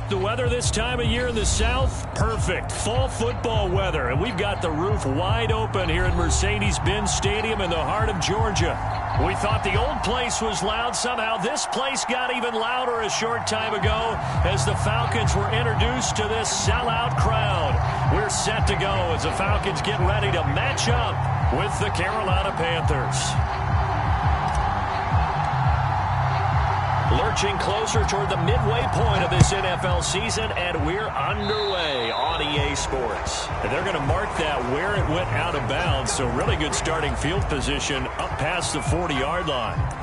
The weather this time of year in the South, perfect. Fall football weather, and we've got the roof wide open here at Mercedes-Benz Stadium in the heart of Georgia. We thought the old place was loud. Somehow this place got even louder a short time ago as the Falcons were introduced to this sellout crowd. We're set to go as the Falcons get ready to match up with the Carolina Panthers. Lurching closer toward the midway point of this NFL season, and we're underway on EA Sports. And they're going to mark that where it went out of bounds, so really good starting field position up past the 40-yard line.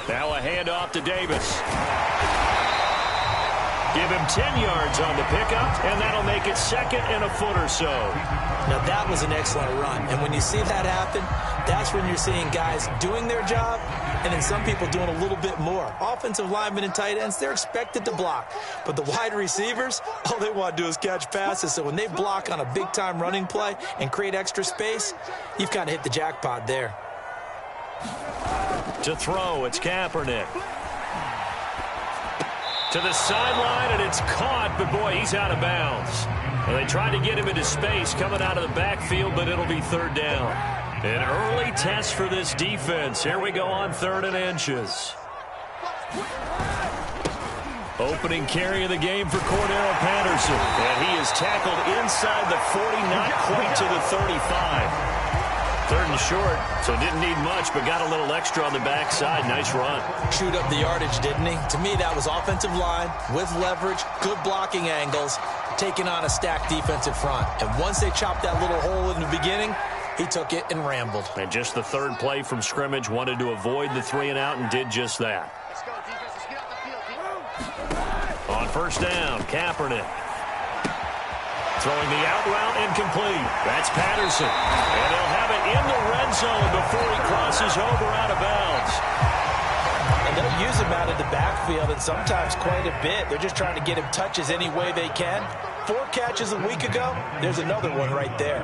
Now a handoff to Davis. Give him 10 yards on the pickup, and that'll make it second and a foot or so. Now that was an excellent run, and when you see that happen, that's when you're seeing guys doing their job, and then some people doing a little bit more. Offensive linemen and tight ends, they're expected to block, but the wide receivers, all they want to do is catch passes, so when they block on a big-time running play and create extra space, you've kind of hit the jackpot there. To throw, it's Kaepernick. To the sideline, and it's caught, but boy, he's out of bounds. Well, they tried to get him into space coming out of the backfield, but it'll be third down. An early test for this defense. Here we go on 3rd and inches. Opening carry of the game for Cordero Patterson. And he is tackled inside the 40, not quite to the 35. 3rd and short, so didn't need much, but got a little extra on the backside. Nice run. Chewed up the yardage, didn't he? To me, that was offensive line with leverage, good blocking angles, taking on a stacked defensive front. And once they chopped that little hole in the beginning, he took it and rambled. And just the 3rd play from scrimmage, wanted to avoid the 3 and out and did just that. On 1st down, Kaepernick. Throwing the out route incomplete. That's Patterson. And he'll have it in the red zone before he crosses over out of bounds. And they'll use him out of the backfield, and sometimes quite a bit. They're just trying to get him touches any way they can. 4 catches a week ago. There's another one right there.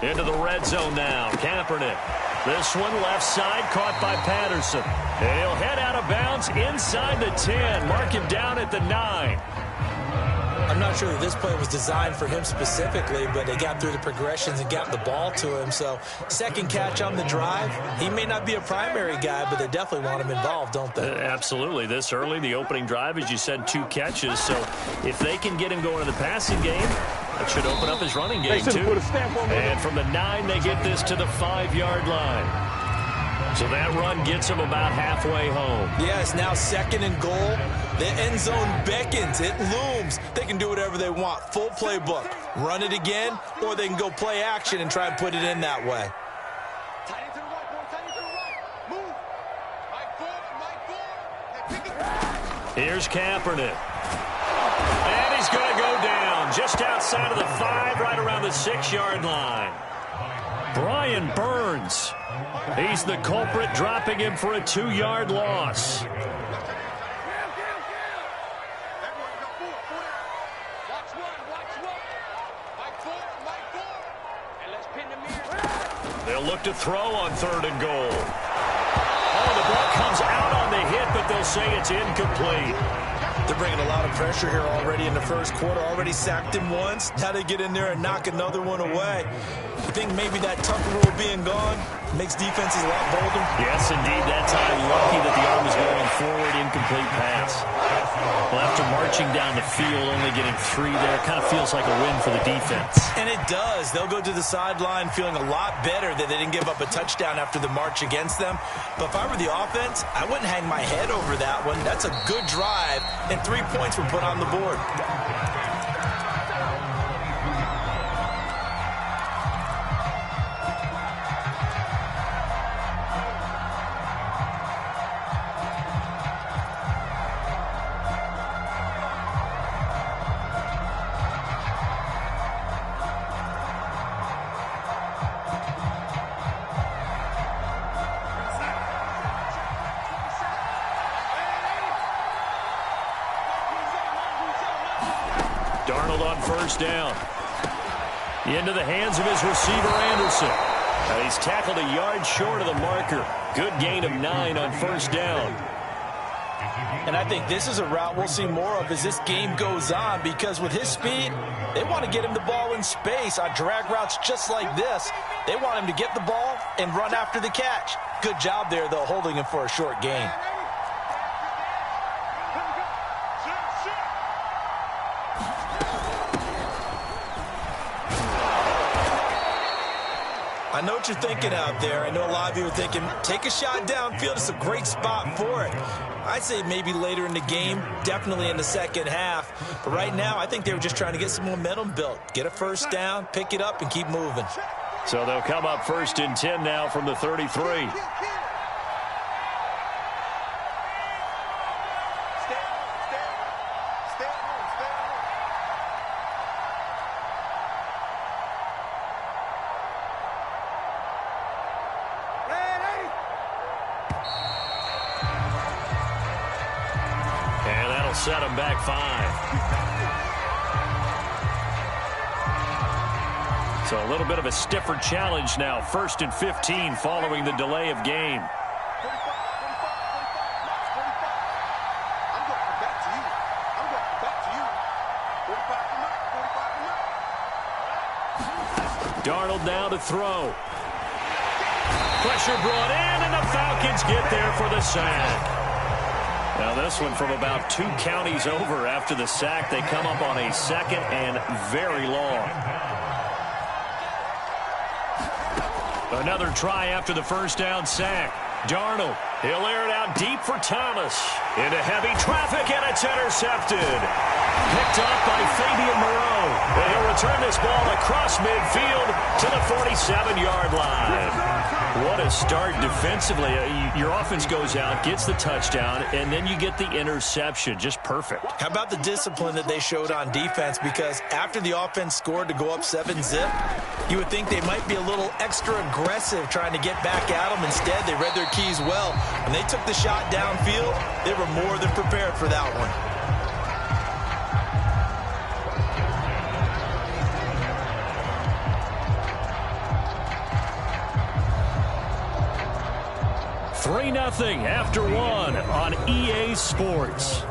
Into the red zone now. Kaepernick. This one left side caught by Patterson. And he'll head out of bounds inside the 10. Mark him down at the 9. I'm not sure that this play was designed for him specifically, but they got through the progressions and got the ball to him. So 2nd catch on the drive. He may not be a primary guy, but they definitely want him involved, don't they? Absolutely. This early, the opening drive, as you said, 2 catches. So if they can get him going in the passing game, that should open up his running game, too. And from the 9, they get this to the 5-yard line. So that run gets them about halfway home. Yeah, it's now 2nd and goal. The end zone beckons. It looms. They can do whatever they want. Full playbook. Run it again, or they can go play action and try and put it in that way. Here's Kaepernick. And he's going to go down just outside of the 5, right around the 6-yard line. Brian Burns. He's the culprit, dropping him for a 2-yard loss. They'll look to throw on 3rd and goal. Oh, the ball comes out on the hit, but they'll say it's incomplete. They're bringing a lot of pressure here already in the first quarter. Already sacked him once. Now they get in there and knock another one away. I think maybe that Tucker rule being gone makes defenses a lot bolder. Yes, indeed. That time, lucky that the arm was going forward, incomplete pass. Well, after marching down the field, only getting 3 there, kind of feels like a win for the defense. And it does. They'll go to the sideline feeling a lot better that they didn't give up a touchdown after the march against them. But if I were the offense, I wouldn't hang my head over that one. That's a good drive, and 3 points were put on the board. Darnold on first down. Into the hands of his receiver, Anderson. And he's tackled a yard short of the marker. Good gain of 9 on first down. And I think this is a route we'll see more of as this game goes on, because with his speed, they want to get him the ball in space on drag routes just like this. They want him to get the ball and run after the catch. Good job there, though, holding him for a short gain. I know what you're thinking out there. I know a lot of you are thinking, take a shot downfield. It's a great spot for it. I'd say maybe later in the game, definitely in the second half. But right now, I think they were just trying to get some momentum built. Get a first down, pick it up, and keep moving. So they'll come up 1st and 10 now from the 33. Set him back 5. So a little bit of a stiffer challenge now. 1st and 15 following the delay of game. Darnold now to throw. Pressure brought in, and the Falcons get there for the sack. Now this one from about 2 counties over after the sack. They come up on a 2nd and very long. Another try after the first down sack. Darnold, he'll air it out deep for Thomas. Into heavy traffic, and it's intercepted. Picked off by Fabian Moreau. And he'll return this ball across midfield to the 47-yard line. What a start defensively. Your offense goes out, gets the touchdown, and then you get the interception. Just perfect. How about the discipline that they showed on defense? Because after the offense scored to go up 7-zip, you would think they might be a little extra aggressive trying to get back at them. Instead, they read their keys well. When they took the shot downfield, they were more than prepared for that one. 3-0 after 1 on EA Sports.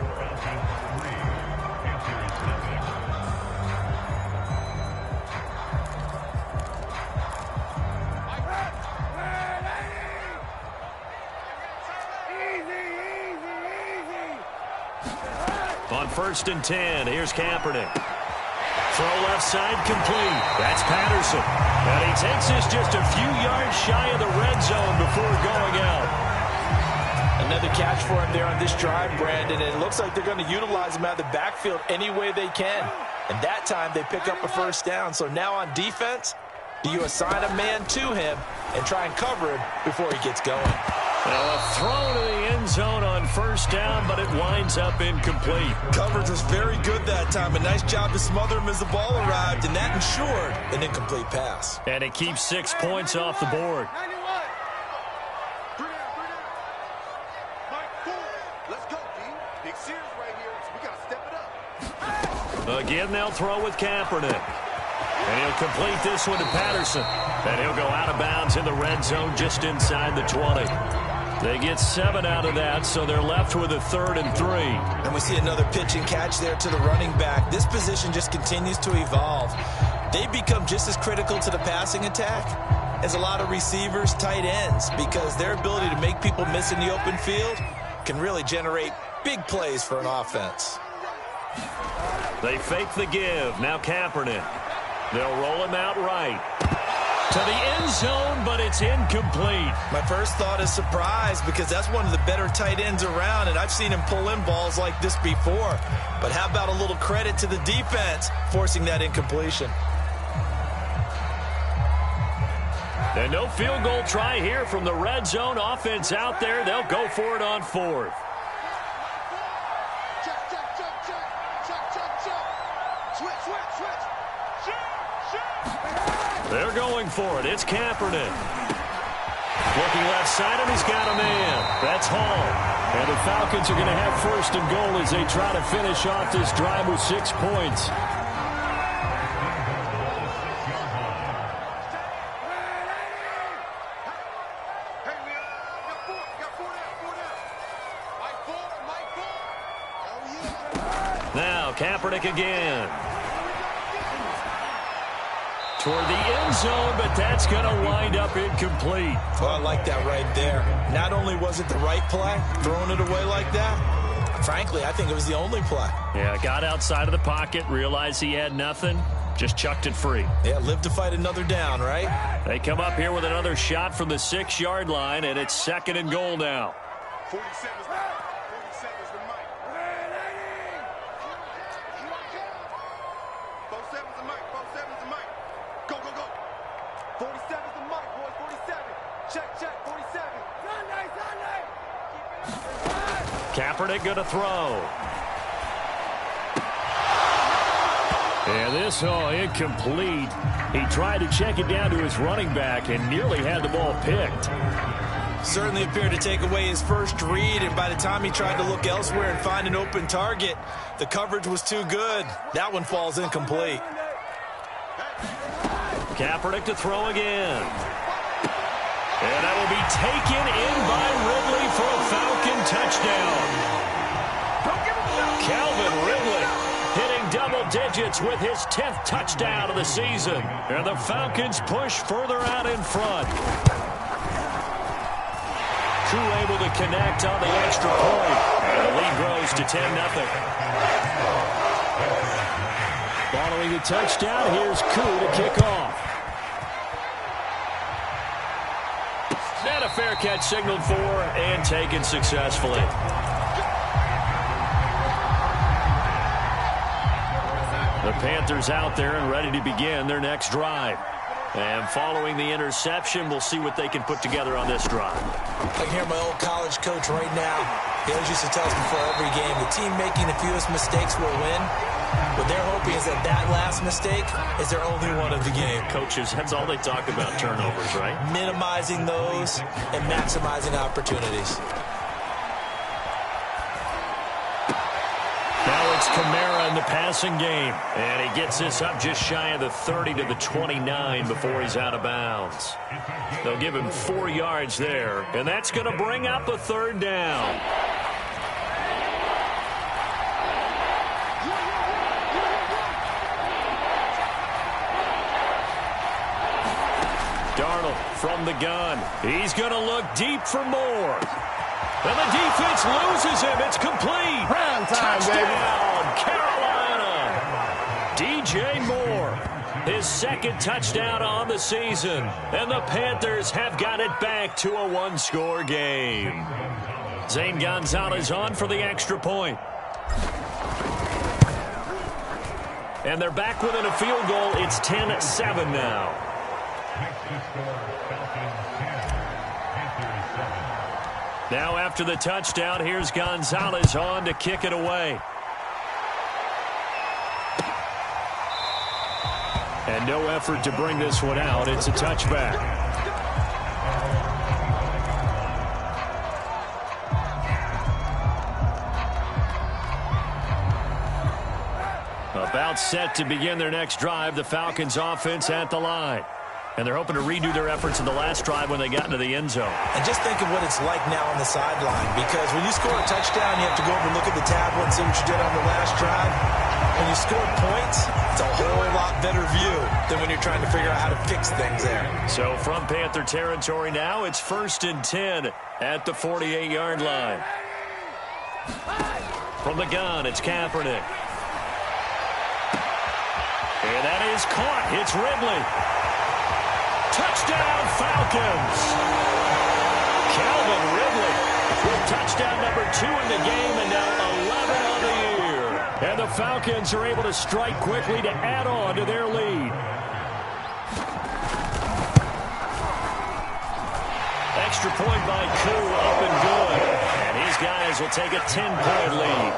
On 1st and 10, here's Kaepernick. Throw left side complete. That's Patterson. And he takes this just a few yards shy of the red zone before going out. Another catch for him there on this drive, Brandon. And it looks like they're going to utilize him out of the backfield any way they can. And that time they pick up a first down. So now on defense, do you assign a man to him and try and cover him before he gets going? Well, a throw to the end zone on first down, but it winds up incomplete. Coverage was very good that time. A nice job to smother him as the ball arrived, and that ensured an incomplete pass. And it keeps 6 points off the board. Let's go, D. Big series right here, so we got to step it up. Again, they'll throw with Kaepernick. And he'll complete this one to Patterson. And he'll go out of bounds in the red zone just inside the 20. They get 7 out of that, so they're left with a 3rd and 3. And we see another pitch and catch there to the running back. This position just continues to evolve. They become just as critical to the passing attack as a lot of receivers, tight ends, because their ability to make people miss in the open field can really generate big plays for an offense. They fake the give. Now Kaepernick. They'll roll him out right. To the end zone, but it's incomplete. My first thought is surprise, because that's one of the better tight ends around, and I've seen him pull in balls like this before. But how about a little credit to the defense forcing that incompletion? And no field goal try here from the red zone. Offense out there. They'll go for it on 4th. They're going for it. It's Kaepernick. Looking left side, and he's got a man. That's Hall. And the Falcons are going to have 1st and goal as they try to finish off this drive with 6 points. Now Kaepernick again. Toward the end zone, but that's going to wind up incomplete. Well, I like that right there. Not only was it the right play, throwing it away like that, frankly, I think it was the only play. Yeah, got outside of the pocket, realized he had nothing, just chucked it free. Yeah, live to fight another down, right? They come up here with another shot from the 6-yard line, and it's 2nd and goal now. 47 is the mic. 47's the mic. 47's the mic. Go, go, go. 47's the mic, boys. 47. Check, 47. Kaepernick going to throw. And this, incomplete. He tried to check it down to his running back and nearly had the ball picked. Certainly appeared to take away his first read, and by the time he tried to look elsewhere and find an open target, the coverage was too good. That one falls incomplete. Kaepernick to throw again. And that will be taken in by Ridley for a Falcon touchdown. Calvin Ridley hitting double digits with his 10th touchdown of the season. And the Falcons push further out in front. Crew able to connect on the extra point. And the lead grows to 10-0. Following the touchdown, here's Koo to kick off. And a fair catch signaled for and taken successfully. The Panthers out there and ready to begin their next drive. And following the interception, we'll see what they can put together on this drive. I can hear my old college coach right now. He always used to tell us before every game, the team making the fewest mistakes will win. What they're hoping is that last mistake is their only one of the game. Coaches, that's all they talk about, turnovers, right? Minimizing those and maximizing opportunities. Now it's Kamara in the passing game. And he gets this up just shy of the 30 to the 29 before he's out of bounds. They'll give him 4 yards there. And that's going to bring up a 3rd down. Darnold from the gun. He's going to look deep for more. And the defense loses him. It's complete. Prime time, touchdown, baby. Carolina. DJ Moore, his 2nd touchdown on the season. And the Panthers have got it back to a 1-score game. Zane Gonzalez on for the extra point. And they're back within a field goal. It's 10-7 now. Now after the touchdown, here's Gonzalez on to kick it away. And no effort to bring this one out. It's a touchback. About set to begin their next drive. The Falcons offense at the line. And they're hoping to redo their efforts in the last drive when they got into the end zone. And just think of what it's like now on the sideline, because when you score a touchdown, you have to go over and look at the tablet and see what you did on the last drive. When you score points, it's a whole lot better view than when you're trying to figure out how to fix things there. So from Panther territory now, it's 1st and 10 at the 48-yard line. From the gun, it's Kaepernick. And that is caught. It's Ridley. Touchdown, Falcons. Calvin Ridley with touchdown number 2 in the game and now 11 on the year. And the Falcons are able to strike quickly to add on to their lead. Extra point by Koo, up and good. And his guys will take a 10-point lead.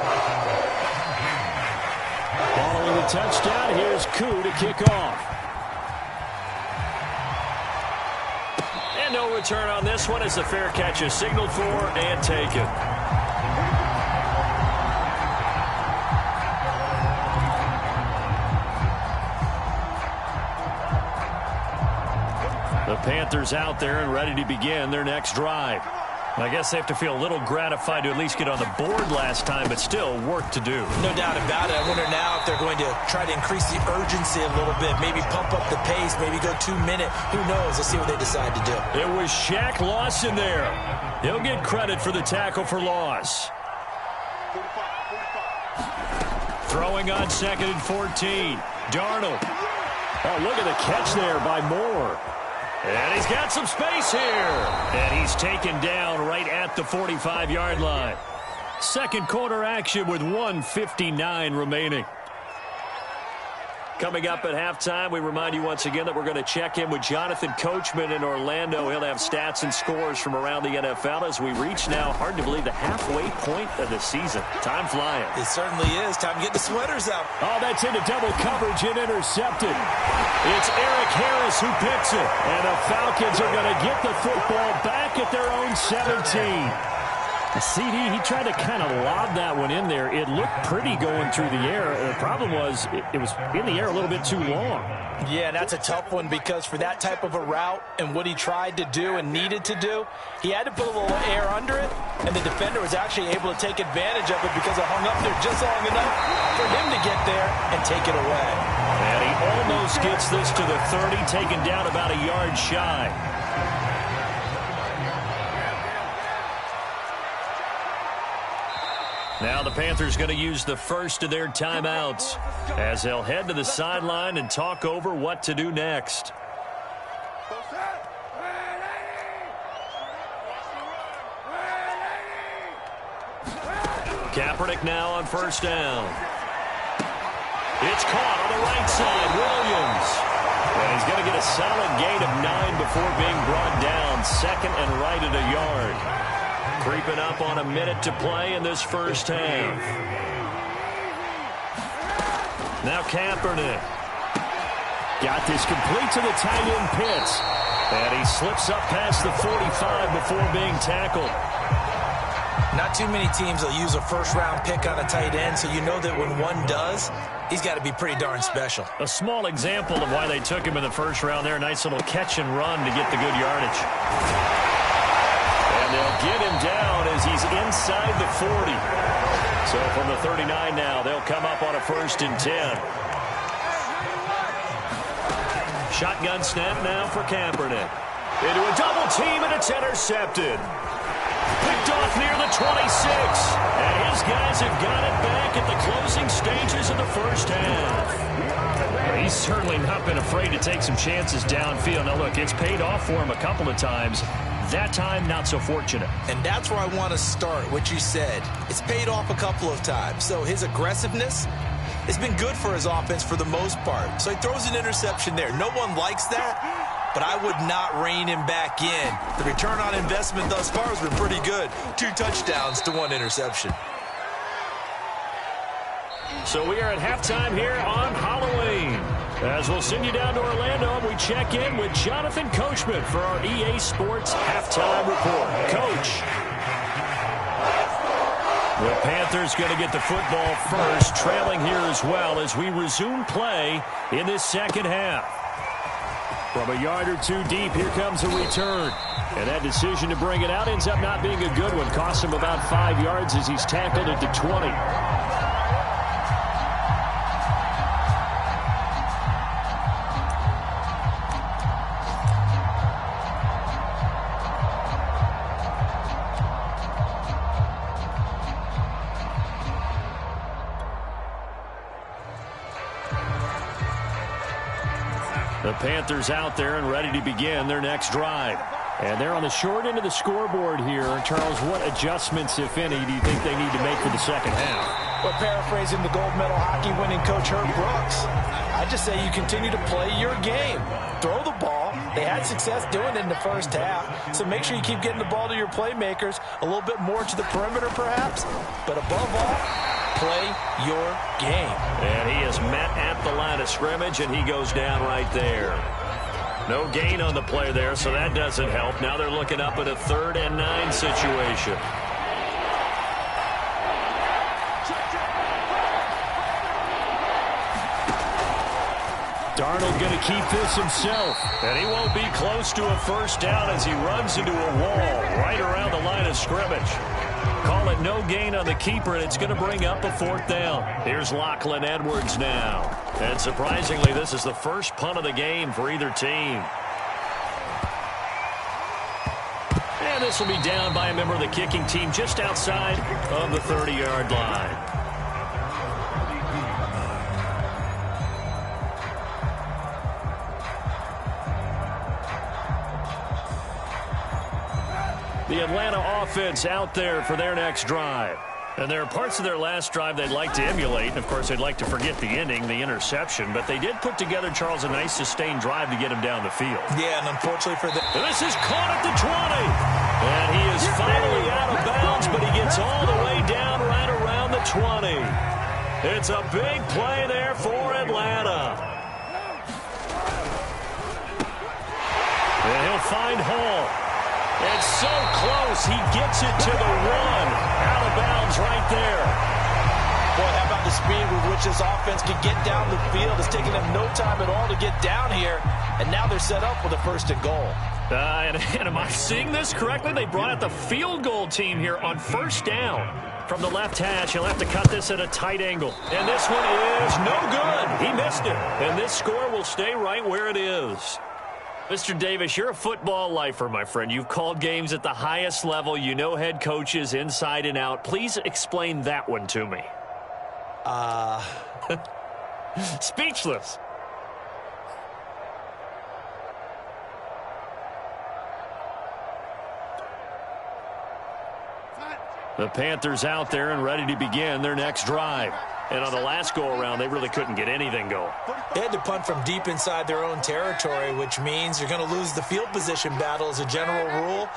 Following the touchdown, here's Koo to kick off. And no return on this one as the fair catch is signaled for and taken. The Panthers out there and ready to begin their next drive. I guess they have to feel a little gratified to at least get on the board last time, but still work to do. No doubt about it. I wonder now if they're going to try to increase the urgency a little bit, maybe pump up the pace, maybe go 2-minute. Who knows? Let's see what they decide to do. It was Shaq Lawson there. He'll get credit for the tackle for loss. Throwing on 2nd and 14. Darnold. Oh, look at the catch there by Moore. And he's got some space here. And he's taken down right at the 45-yard line. Second quarter action with 1:59 remaining. Coming up at halftime, we remind you once again that we're going to check in with Jonathan Coachman in Orlando. He'll have stats and scores from around the NFL as we reach now, hard to believe, the halfway point of the season. Time flying. It certainly is. Time to get the sweaters out. Oh, that's into double coverage and intercepted. It's Eric Harris who picks it. And the Falcons are going to get the football back at their own 17. CD, he tried to kind of lob that one in there. It looked pretty going through the air. The problem was it was in the air a little bit too long. Yeah, and that's a tough one because for that type of a route and what he tried to do and needed to do, he had to put a little air under it, and the defender was actually able to take advantage of it because it hung up there just long enough for him to get there and take it away. And he almost gets this to the 30, taken down about a yard shy. Now the Panthers going to use the first of their timeouts as they'll head to the sideline and talk over what to do next. Kaepernick now on first down. It's caught on the right side. Williams. And he's going to get a solid gain of 9 before being brought down. Second and right at a yard. Creeping up on a minute to play in this first half. Now Kaepernick. Got this complete to the tight end Pitts. And he slips up past the 45 before being tackled. Not too many teams will use a first-round pick on a tight end, so you know that when one does, he's got to be pretty darn special. A small example of why they took him in the first round there. Nice little catch and run to get the good yardage. And they'll get him down as he's inside the 40. So from the 39 now, they'll come up on a 1st and 10. Shotgun snap now for Kaepernick. Into a double team, and it's intercepted. Picked off near the 26. And his guys have got it back at the closing stages of the first half. He's certainly not been afraid to take some chances downfield. Now, look, it's paid off for him a couple of times. That time, not so fortunate. And that's where I want to start, what you said. It's paid off a couple of times. So his aggressiveness has been good for his offense for the most part. So he throws an interception there. No one likes that, but I would not rein him back in. The return on investment thus far has been pretty good. 2 touchdowns to 1 interception. So we are at halftime here on Halloween. As we'll send you down to Orlando, and we check in with Jonathan Coachman for our EA Sports Halftime Report. Coach. The Panthers going to get the football first, trailing here as well as we resume play in this second half. From a yard or two deep, here comes a return. And that decision to bring it out ends up not being a good one. Costs him about 5 yards as he's tackled at the 20. The Panthers out there and ready to begin their next drive. And they're on the short end of the scoreboard here. Charles, what adjustments, if any, do you think they need to make for the second half? Well, paraphrasing the gold medal hockey winning coach Herb Brooks, I just say you continue to play your game. Throw the ball. They had success doing it in the first half, so make sure you keep getting the ball to your playmakers, a little bit more to the perimeter perhaps, but above all, play your game. And he is met at the line of scrimmage, and he goes down right there. No gain on the play there, so that doesn't help. Now they're looking up at a 3rd and 9 situation. Darnold going to keep this himself, and he won't be close to a first down as he runs into a wall right around the line of scrimmage. Call it no gain on the keeper, and it's going to bring up a 4th down. Here's Lachlan Edwards now. And surprisingly, this is the first punt of the game for either team. And this will be down by a member of the kicking team just outside of the 30-yard line. The Atlanta offense out there for their next drive. And there are parts of their last drive they'd like to emulate. And, of course, they'd like to forget the ending, the interception. But they did put together, Charles, a nice sustained drive to get him down the field. Yeah, and unfortunately for them. This is caught at the 20. And he is finally out of bounds, but he gets all the way down right around the 20. It's a big play there for Atlanta. And he'll find Hall. It's so close, he gets it to the 1. Out of bounds right there. Boy, how about the speed with which this offense can get down the field? It's taking them no time at all to get down here. And now they're set up with a 1st and goal. And am I seeing this correctly? They brought out the field goal team here on 1st down. From the left hash, he'll have to cut this at a tight angle. And this one is no good. He missed it. And this score will stay right where it is. Mr. Davis, you're a football lifer, my friend. You've called games at the highest level. You know head coaches inside and out. Please explain that one to me. Speechless. The Panthers out there and ready to begin their next drive. And on the last go-around, they really couldn't get anything going. They had to punt from deep inside their own territory, which means you're going to lose the field position battle as a general rule.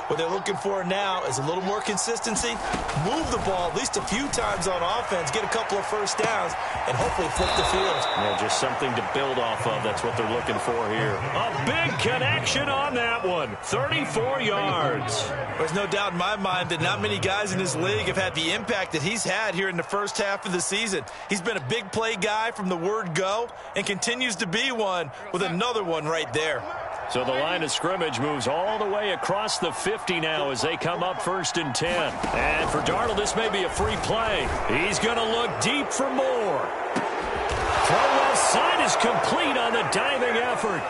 What they're looking for now is a little more consistency, move the ball at least a few times on offense, get a couple of first downs, and hopefully flip the field. Yeah, just something to build off of. That's what they're looking for here. A big connection on that one. 34 yards. There's no doubt in my mind that not many guys in this league have had the impact that he's had here in the first half of the season. He's been a big play guy from the word go and continues to be one with another one right there. So the line of scrimmage moves all the way across the 50 now as they come up 1st and 10. And for Darnold, this may be a free play. He's going to look deep for more. Throw left side is complete on the diving effort.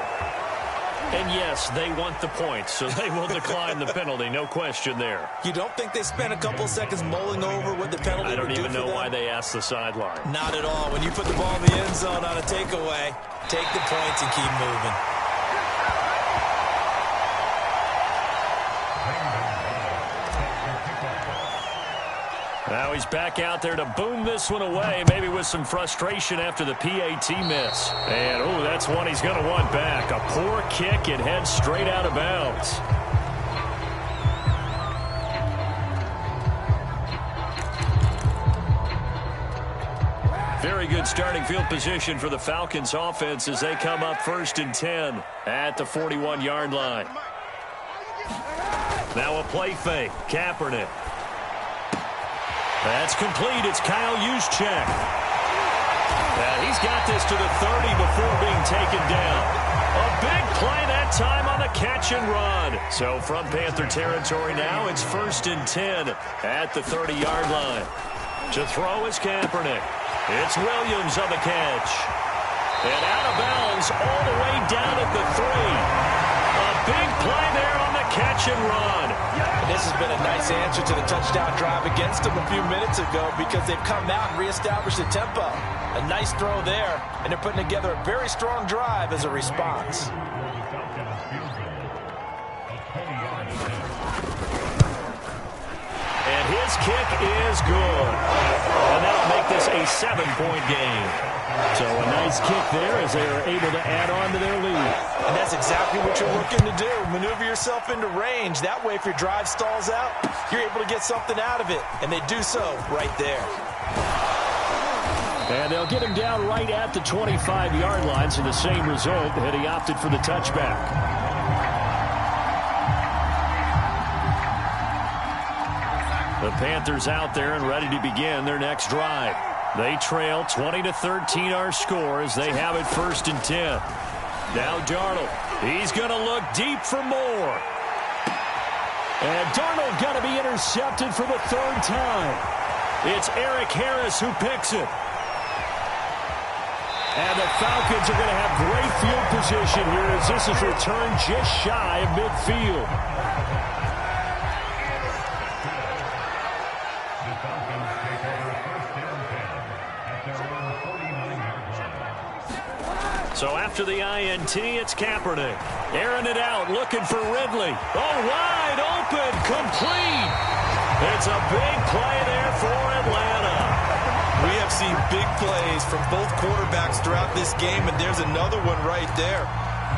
And yes, they want the points, so they will decline the penalty. No question there. You don't think they spent a couple seconds mulling over what the penalty would do for them? I don't even know why they asked the sideline. Not at all. When you put the ball in the end zone on a takeaway, take the points and keep moving. Now he's back out there to boom this one away, maybe with some frustration after the PAT miss. And, oh, that's one he's going to want back. A poor kick and heads straight out of bounds. Very good starting field position for the Falcons offense as they come up 1st and 10 at the 41-yard line. Now a play fake. Kaepernick. That's complete. It's Kyle Juszczyk. He's got this to the 30 before being taken down. A big play that time on the catch and run. So from Panther territory now, it's 1st and 10 at the 30-yard line. To throw is Kaepernick. It's Williams on the catch. And out of bounds all the way down at the 3. A big play there on the catch and run. And this has been a nice answer to the touchdown drive against them a few minutes ago because they've come out and reestablished the tempo. A nice throw there, and they're putting together a very strong drive as a response. And his kick is good. And that'll make this a 7-point game. So a nice kick there as they are able to add on to their lead. And that's exactly what you're looking to do. Maneuver yourself into range. That way, if your drive stalls out, you're able to get something out of it. And they do so right there. And they'll get him down right at the 25-yard line. So the same result, and he opted for the touchback. The Panthers out there and ready to begin their next drive. They trail 20-13 our score as they have it 1st and 10. Now Darnold. He's going to look deep for more. And Darnold going to be intercepted for the 3rd time. It's Eric Harris who picks it. And the Falcons are going to have great field position here as this is returned just shy of midfield. So after the INT, it's Kaepernick. Airing it out, looking for Ridley. Oh, wide open, complete. It's a big play there for Atlanta. We have seen big plays from both quarterbacks throughout this game, and there's another one right there.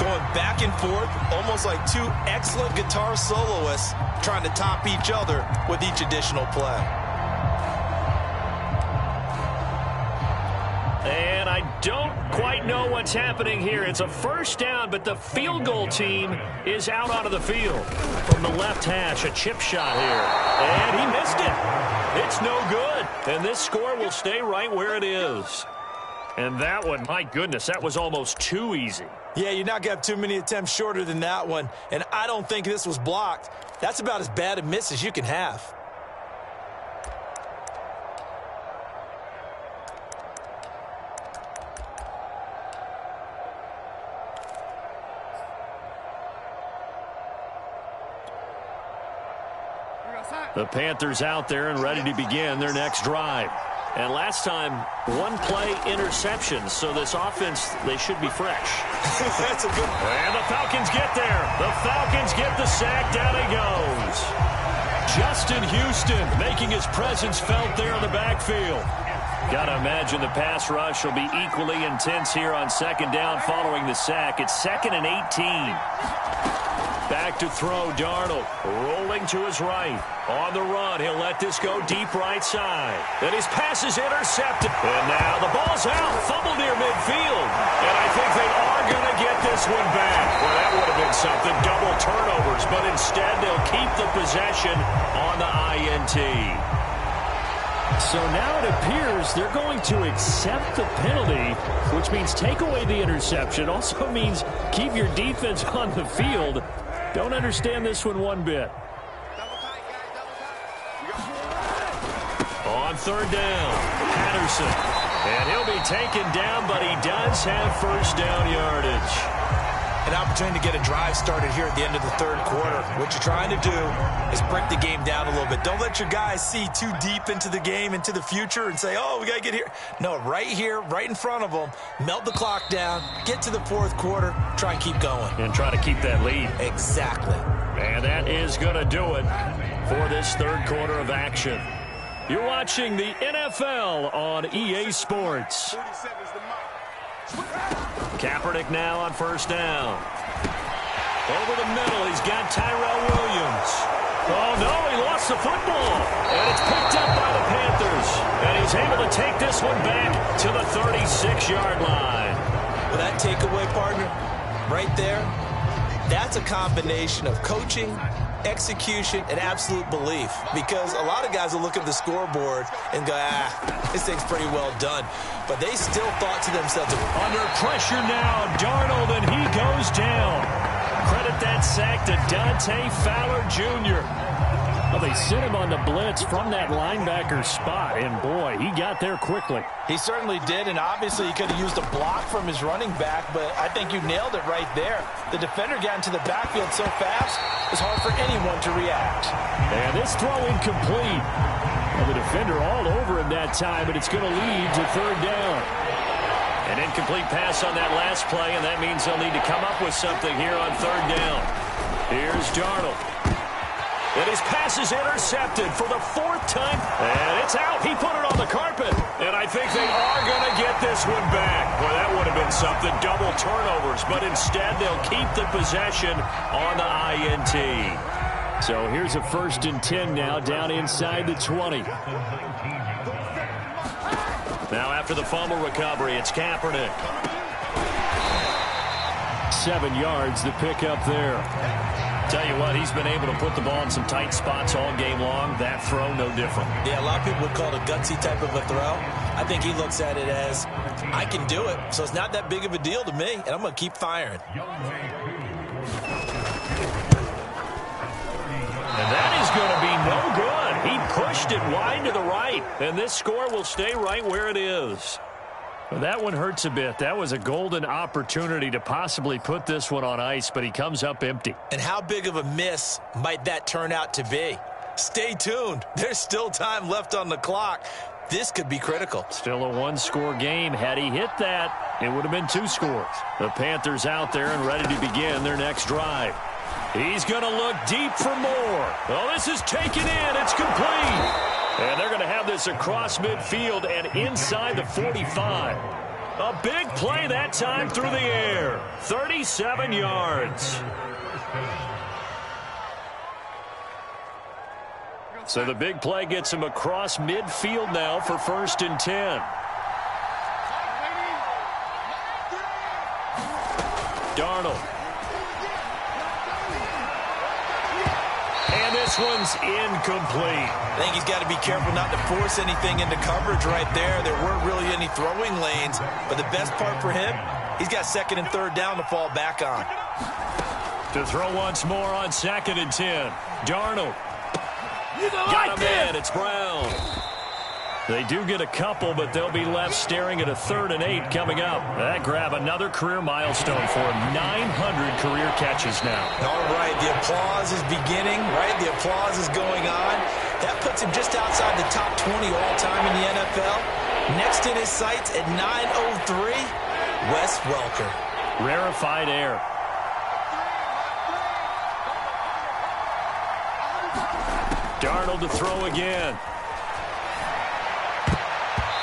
Going back and forth, almost like two excellent guitar soloists trying to top each other with each additional play. And I don't quite know what's happening here. It's a 1st down, but the field goal team is out onto the field. From the left hash, a chip shot here. And he missed it. It's no good. And this score will stay right where it is. And that one, my goodness, that was almost too easy. Yeah, you're not going to have too many attempts shorter than that one. And I don't think this was blocked. That's about as bad a miss as you can have. The Panthers out there and ready to begin their next drive. And last time, one play interception. So this offense, they should be fresh. That's a good one. And the Falcons get there. The Falcons get the sack. Down he goes. Justin Houston making his presence felt there in the backfield. Got to imagine the pass rush will be equally intense here on 2nd down following the sack. It's 2nd and 18. Back to throw, Darnold, rolling to his right. On the run, he'll let this go deep right side. Then his pass is intercepted. And now the ball's out, fumbled near midfield. And I think they are going to get this one back. Well, that would have been something, double turnovers. But instead, they'll keep the possession on the INT. So now it appears they're going to accept the penalty, which means take away the interception. Also means keep your defense on the field. Don't understand this one bit. On 3rd down, Patterson. And he'll be taken down, but he does have 1st down yardage. An opportunity to get a drive started here at the end of the 3rd quarter. What you're trying to do is break the game down a little bit. Don't let your guys see too deep into the game, into the future, and say, oh, we got to get here. No, right here, right in front of them, melt the clock down, get to the 4th quarter, try and keep going. And try to keep that lead. Exactly. And that is going to do it for this 3rd quarter of action. You're watching the NFL on EA Sports. Kaepernick now on 1st down. Over the middle, he's got Tyrell Williams. Oh, no, he lost the football. And it's picked up by the Panthers. And he's able to take this one back to the 36-yard line. Well, that takeaway, partner, right there, that's a combination of coaching execution, and absolute belief. Because a lot of guys will look at the scoreboard and go, this thing's pretty well done. But they still thought to themselves, under pressure now, Darnold, and he goes down. Credit that sack to Dante Fowler Jr. Well, they sent him on the blitz from that linebacker spot, and boy, he got there quickly. He certainly did, and obviously he could have used a block from his running back, but I think you nailed it right there. The defender got into the backfield so fast, it's hard for anyone to react. And this throw incomplete. Well, the defender all over him that time, but it's going to lead to third down. An incomplete pass on that last play, and that means they'll need to come up with something here on third down. Here's Darnold. And his pass is intercepted for the fourth time. And it's out. He put it on the carpet. And I think they are going to get this one back. Boy, that would have been something. Double turnovers. But instead, they'll keep the possession on the INT. So here's a 1st and 10 now, down inside the 20. Now after the fumble recovery, it's Kaepernick. 7 yards, the pickup there. Tell you what, he's been able to put the ball in some tight spots all game long. That throw, no different. Yeah, a lot of people would call it a gutsy type of a throw. I think he looks at it as, I can do it, so it's not that big of a deal to me, and I'm going to keep firing. And that is going to be no good. He pushed it wide to the right, and this score will stay right where it is. Well, that one hurts a bit. That was a golden opportunity to possibly put this one on ice, but he comes up empty. And how big of a miss might that turn out to be? Stay tuned. There's still time left on the clock. This could be critical. Still a one-score game. Had he hit that, it would have been 2 scores. The Panthers out there and ready to begin their next drive. He's going to look deep for more. Well, this is taken in. It's complete. And they're going to have this across midfield and inside the 45. A big play that time through the air. 37 yards. So the big play gets him across midfield now for 1st and 10. Darnold. And this one's incomplete. I think he's got to be careful not to force anything into coverage right there. There weren't really any throwing lanes. But the best part for him, he's got 2nd and 3rd down to fall back on. To throw once more on 2nd and 10. Darnold. Got him in. It's Brown. They do get a couple, but they'll be left staring at a 3rd and 8 coming up. That grab another career milestone for him. 900 career catches now. All right, the applause is beginning, right? The applause is going on. That puts him just outside the top 20 all-time in the NFL. Next in his sights at 903, Wes Welker. Rarefied air. Darnold to throw again.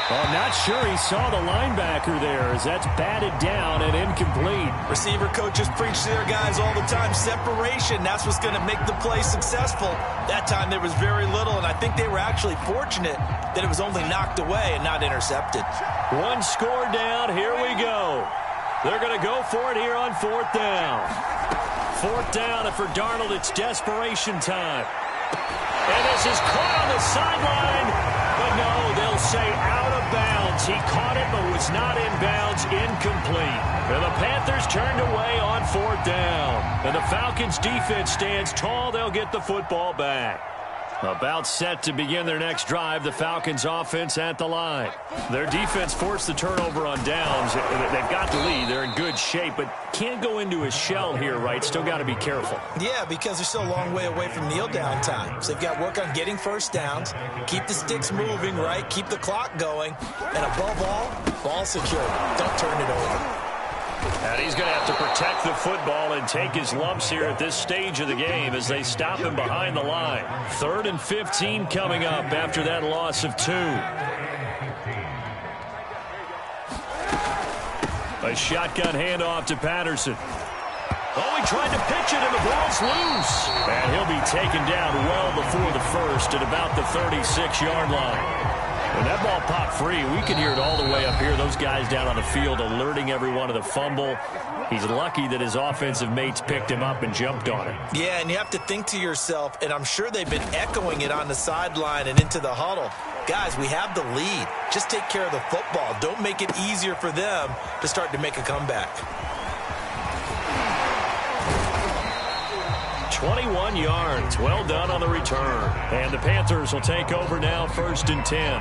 Well, I'm not sure he saw the linebacker there as that's batted down and incomplete. Receiver coaches preach to their guys all the time. Separation, that's what's going to make the play successful. That time there was very little, and I think they were actually fortunate that it was only knocked away and not intercepted. 1 score down. Here we go. They're going to go for it here on 4th down. 4th down, and for Darnold, it's desperation time. And this is caught on the sideline. But no, they'll say out of bounds. He caught it, but was not in bounds. Incomplete. And the Panthers turned away on 4th down. And the Falcons defense stands tall. They'll get the football back. About set to begin their next drive, the Falcons offense at the line. Their defense forced the turnover on downs. They've got the lead. They're in good shape, but can't go into a shell here, right? Still got to be careful. Yeah, because they're still a long way away from kneel down time. So they've got to work on getting 1st downs, keep the sticks moving, right? Keep the clock going. And above all, ball secure. Don't turn it over. And he's going to have to protect the football and take his lumps here at this stage of the game as they stop him behind the line. 3rd and 15 coming up after that loss of 2. A shotgun handoff to Patterson. Oh, he tried to pitch it, and the ball's loose. And he'll be taken down well before the 1st at about the 36-yard line. And that ball popped free. We can hear it all the way up here. Those guys down on the field alerting everyone of the fumble. He's lucky that his offensive mates picked him up and jumped on it. Yeah, and you have to think to yourself, and I'm sure they've been echoing it on the sideline and into the huddle. Guys, we have the lead. Just take care of the football. Don't make it easier for them to start to make a comeback. 21 yards. Well done on the return. And the Panthers will take over now, 1st and 10.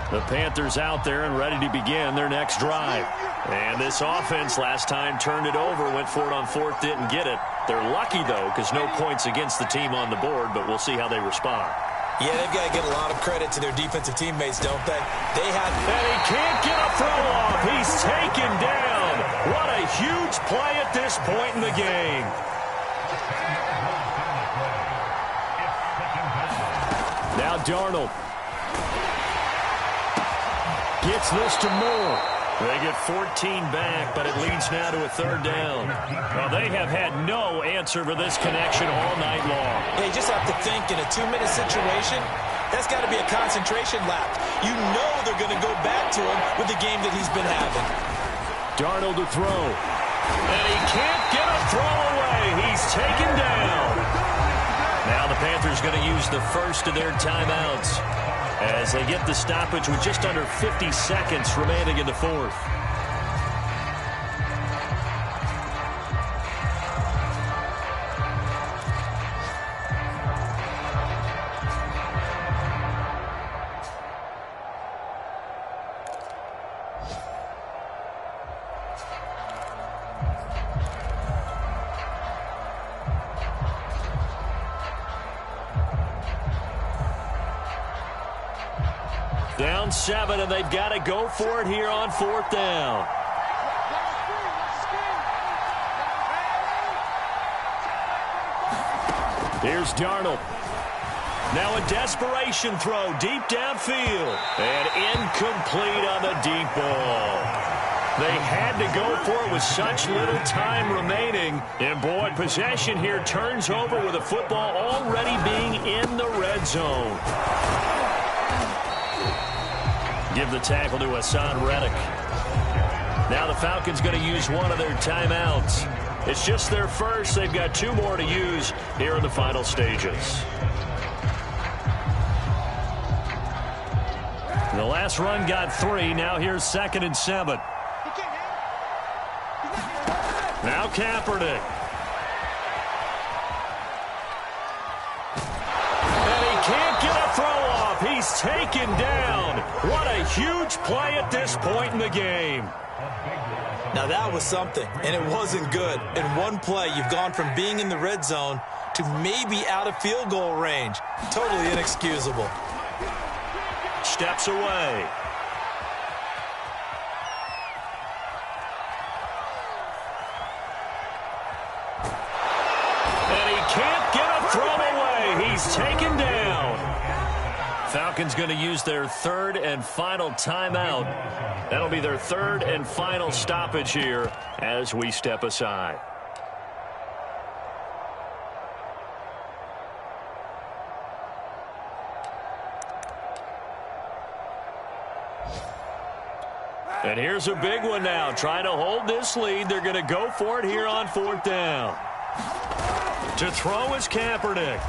The Panthers out there and ready to begin their next drive. And this offense last time turned it over, went for it on 4th, didn't get it. They're lucky, though, because no points against the team on the board, but we'll see how they respond. Yeah, they've got to get a lot of credit to their defensive teammates, don't they? They had... And he can't get a throw off. He's taken down. What a huge play at this point in the game. Now Darnold gets this to Moore. They get 14 back, but it leads now to a 3rd down. Well, they have had no answer for this connection all night long. Yeah, you just have to think in a 2-minute situation, that's got to be a concentration lapse. You know they're going to go back to him with the game that he's been having. Darnold to throw. And he can't get a throw away. He's taken down. Now the Panthers going to use the first of their timeouts as they get the stoppage with just under 50 seconds remaining in the 4th. Down 7, and they've got to go for it here on 4th down. Here's Darnold. Now a desperation throw deep downfield. And incomplete on the deep ball. They had to go for it with such little time remaining. And, boy, possession here turns over with the football already being in the red zone. Give the tackle to Hassan Reddick. Now the Falcons going to use one of their timeouts. It's just their first. They've got 2 more to use here in the final stages. The last run got 3. Now here's 2nd and 7. Now Kaepernick. And he can't get a throw off. He's taken down. What a huge play at this point in the game. Now that was something, and it wasn't good. In one play, you've gone from being in the red zone to maybe out of field goal range. Totally inexcusable. Steps away. And he can't get a throw away. He's taken down. Falcons going to use their 3rd and final timeout. That'll be their 3rd and final stoppage here as we step aside. And here's a big one now. Trying to hold this lead. They're going to go for it here on 4th down. To throw is Kaepernick.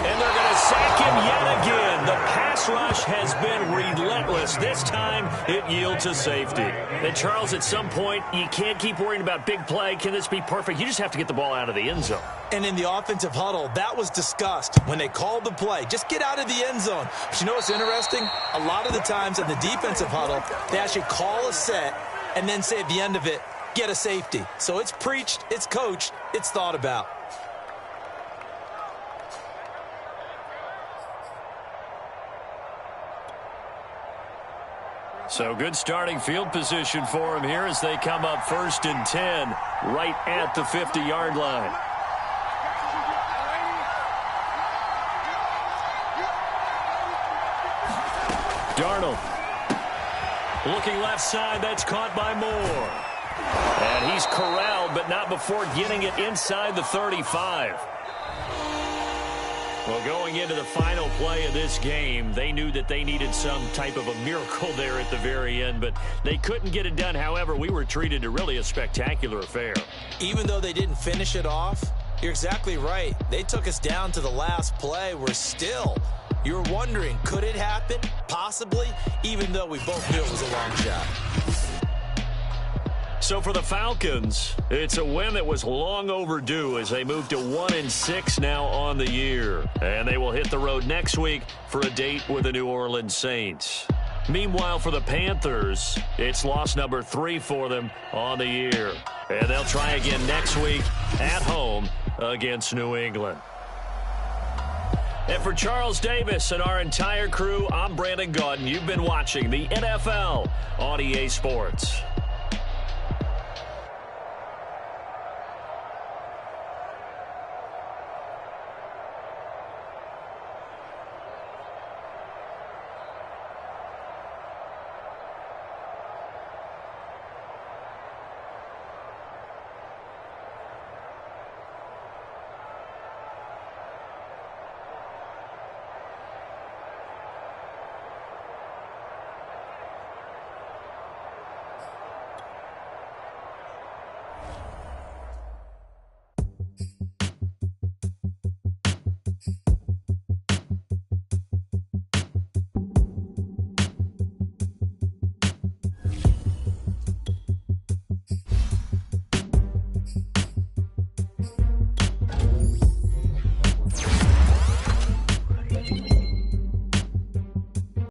And they're going to sack him yet again. The pass rush has been relentless. This time, it yields a safety. And, Charles, at some point, you can't keep worrying about big play. Can this be perfect? You just have to get the ball out of the end zone. And in the offensive huddle, that was discussed when they called the play. Just get out of the end zone. But you know what's interesting? A lot of the times in the defensive huddle, they actually call a set and then say at the end of it, get a safety. So it's preached, it's coached, it's thought about. So good starting field position for him here as they come up 1st and 10 right at the 50-yard line. Darnold looking left side. That's caught by Moore. And he's corralled, but not before getting it inside the 35. Well, going into the final play of this game, they knew that they needed some type of a miracle there at the very end, but they couldn't get it done. However, we were treated to really a spectacular affair. Even though they didn't finish it off, you're exactly right. They took us down to the last play. We're still, you're wondering, could it happen? Possibly, even though we both knew it was a long shot. So for the Falcons, it's a win that was long overdue as they move to 1-6 now on the year. And they will hit the road next week for a date with the New Orleans Saints. Meanwhile, for the Panthers, it's loss number 3 for them on the year. And they'll try again next week at home against New England. And for Charles Davis and our entire crew, I'm Brandon Gaudin. You've been watching the NFL on EA Sports.